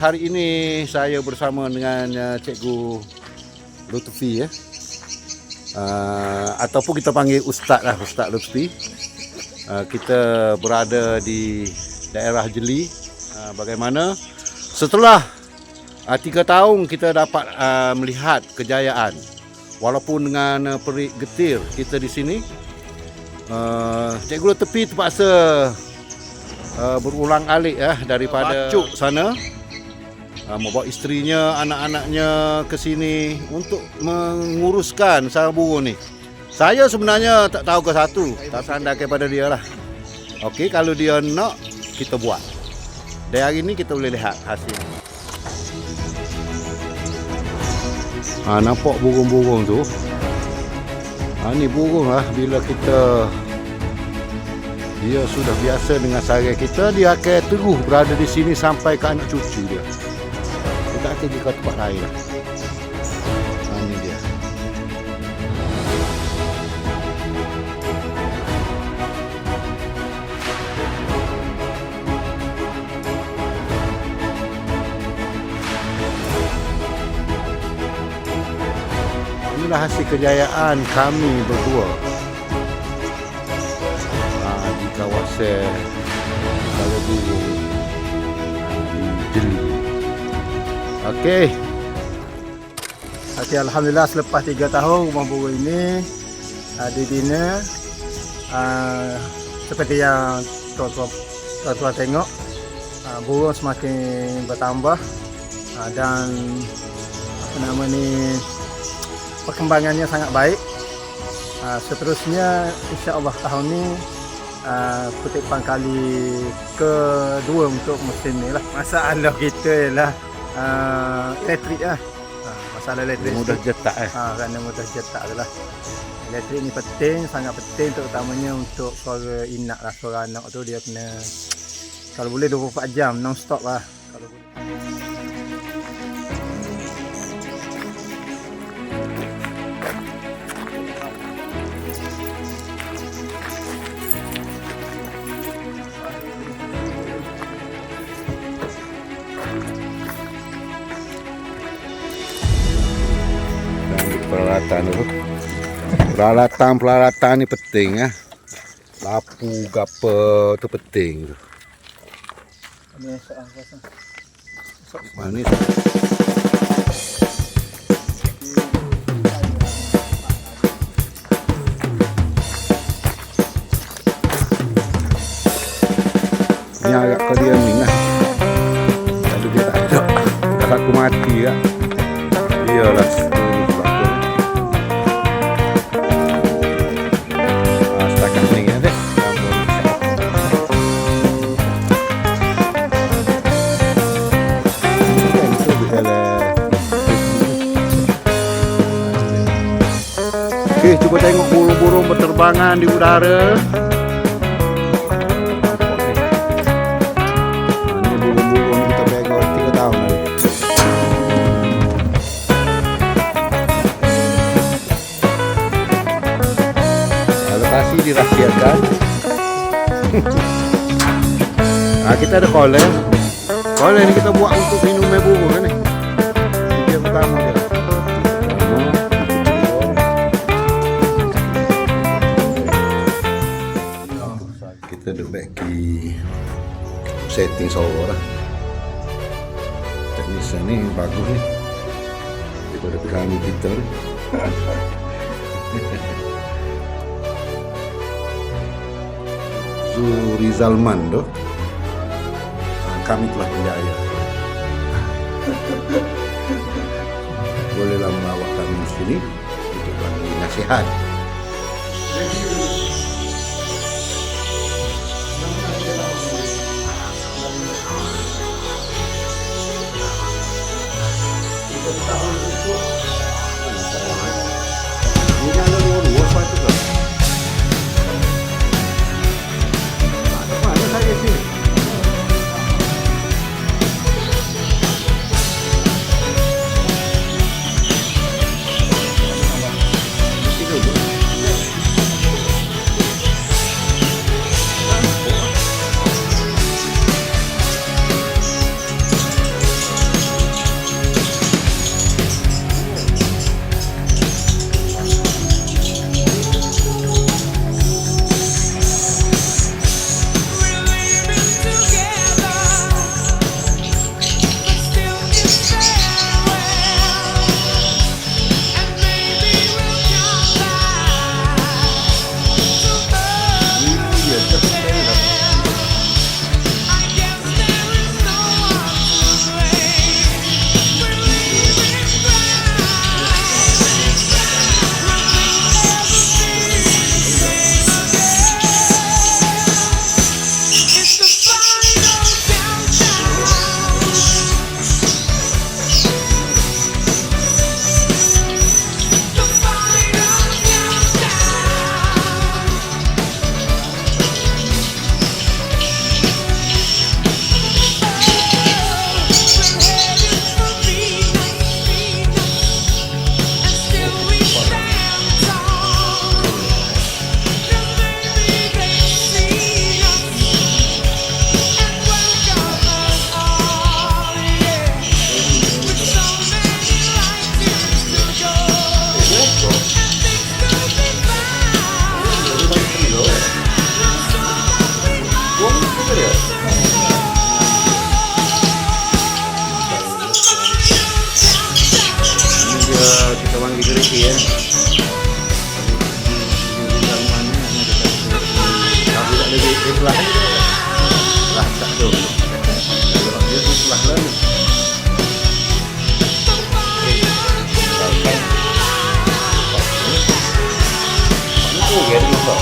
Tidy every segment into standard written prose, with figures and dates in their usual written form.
Hari ini saya bersama dengan Cikgu Lutfi ataupun kita panggil Ustaz lah, Ustaz Lutfi. Kita berada di daerah Jeli. Bagaimana setelah 3 tahun kita dapat melihat kejayaan, walaupun dengan perik getir kita di sini. Cikgu Lutfi terpaksa berulang alik daripada Bacuk sana. Membawa isterinya, anak-anaknya ke sini untuk menguruskan sarang burung ni. Saya sebenarnya tak tahu ke satu, tak sandar kepada dia lah. Okey, kalau dia nak, kita buat. Dan hari ni kita boleh lihat hasil. Nampak burung-burung tu. Ni burung lah, bila dia sudah biasa dengan sarang kita, dia akan terus berada di sini sampai ke anak cucu dia. Tak akan pergi ke tempat lain lah. Ini dia. Inilah hasil kejayaan kami berdua di kawasan sarang burung di Jeli. Okey. Alhamdulillah selepas 3 tahun rumah burung ini dibina seperti yang tuan-tuan tengok, burung semakin bertambah dan perkembangannya sangat baik. Seterusnya insya-Allah tahun ni kutipan kali kedua untuk musim ni lah. Masalah kita ialah elektrik lah. Masalah elektrik mudah jetak kerana mudah jetak tu lah. Elektrik ni penting, sangat penting, terutamanya untuk suara inak lah, suara anak tu dia kena kalau boleh 24 jam non stop lah kalau boleh. Peralatan ni penting Lapu gapo tu penting tu. Manis. Ini agak kediamin lah. Kalau dia tak ada, dah aku mati lah. Iyalah. Okey, cuba tengok burung-burung berterbangan di udara. Ini burung-burung kita pegang 3 tahun lagi. Lokasi dirahsiakan. Kita ada kolam. Kolam ni kita buat untuk minum burung kan ni. Ini yang pertama dia. Kita ada bagi setting suara lah. Teknisian ni bagus ni daripada kami kita ni. Zuri Zalman tu kami telah berjaya. Bolehlah melawat kami di sini untuk bagi nasihat. Kita panggil geriki ya. Tapi tak lebih sebelah ni. Sebelah tak tu. Kalau dia tu sebelah lah ni. Oh, dia ada masak.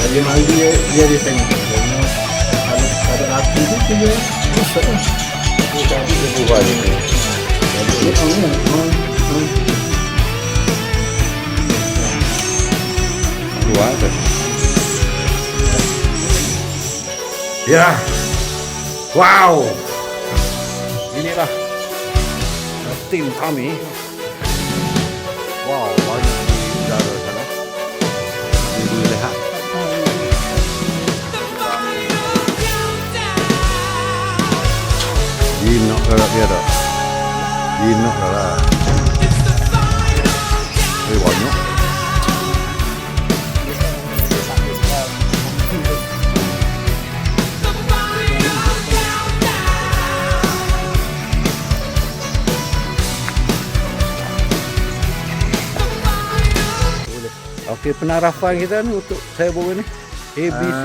Dia mari dia tengok. Kalau ada api tu dia masak lah. Dia tadi dia buat ni. Dia buat tu. Ya. Wow. Inilah tim kami. Wow, banyak di udara sana. Boleh lihat. Jinok dah dia dah. Jinok dah. Banyak. Okey, penarafan kita ni untuk saya bawa ni ABC.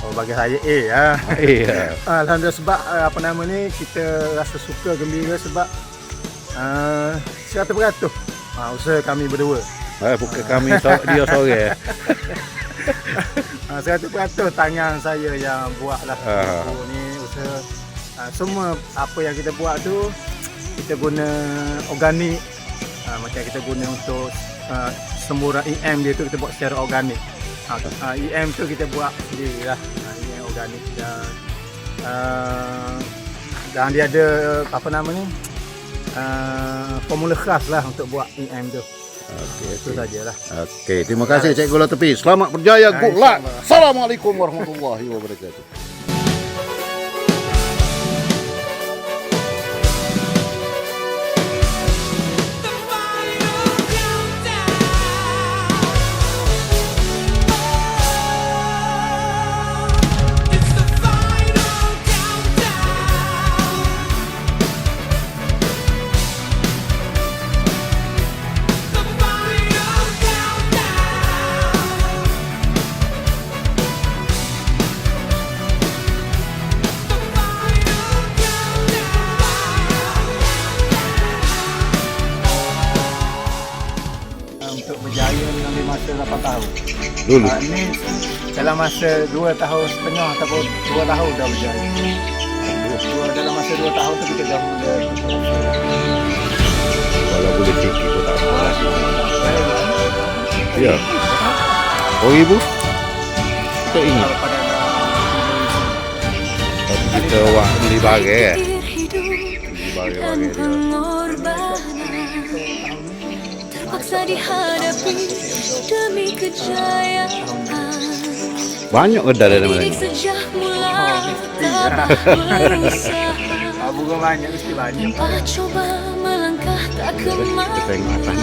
Bagi saya A ya. Ya. Alhamdulillah sebab apa nama ni kita rasa suka gembira sebab 100% usaha kami berdua. Bukan kami dia seorang. 100% tangan saya yang buat lah. Ni usaha semua apa yang kita buat tu kita guna organik. Macam kita guna untuk semburan EM dia tu kita buat secara organik. EM tu kita buat sendiri lah. EM organik dan dia ada apa nama ni formula khas lah untuk buat EM tu. Itu sajalah. Okey, terima kasih Cikgu Bola Tepi. Selamat berjaya, good luck. Assalamualaikum warahmatullahi wabarakatuh. Untuk berjaya mengambil masa 8 tahun. Dulu. Ini dalam masa 2 tahun setengah ataupun 2 tahun dah berjaya. Dalam masa 2 tahun tu kita dah mula. Kalau boleh fikir pun tak apa. Ya. Oh ibu? Tak ingat. Tapi kita wak beli bagai kan? Beli bagai-bagai dia. Terpaksa dihadapi demi kejayaan. Banyak kedai dalam mana? Sejak mula tabah berusaha. Bunga banyak mesti banyak. Coba melangkah tak Kita tengok atas ni. kemana.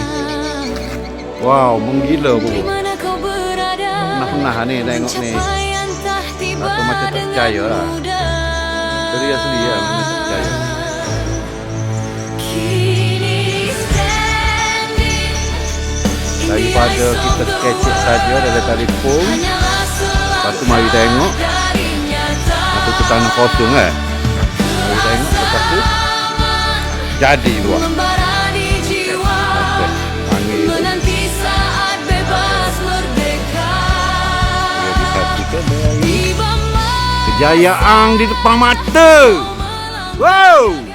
Wow, menggila bu. Di mana kau berada? Pernah ni tengok ni. Pencapaian tak tiba Aku macam tak percaya dengan lah. mudah. Jadi asli lah, mana tak percaya. Kini standing Daripada kita sketch saja dari telefon, hanyalah lepas tu mari tengok. dari nyata. Lepas tu tanah kosong kan. Mari tengok, lepas tu jadi buat. Membara di jiwa, Okey, panggil itu. menanti saat bebas merdeka. Dia disaksikan dari Tiba kejayaan di depan mata. Wow!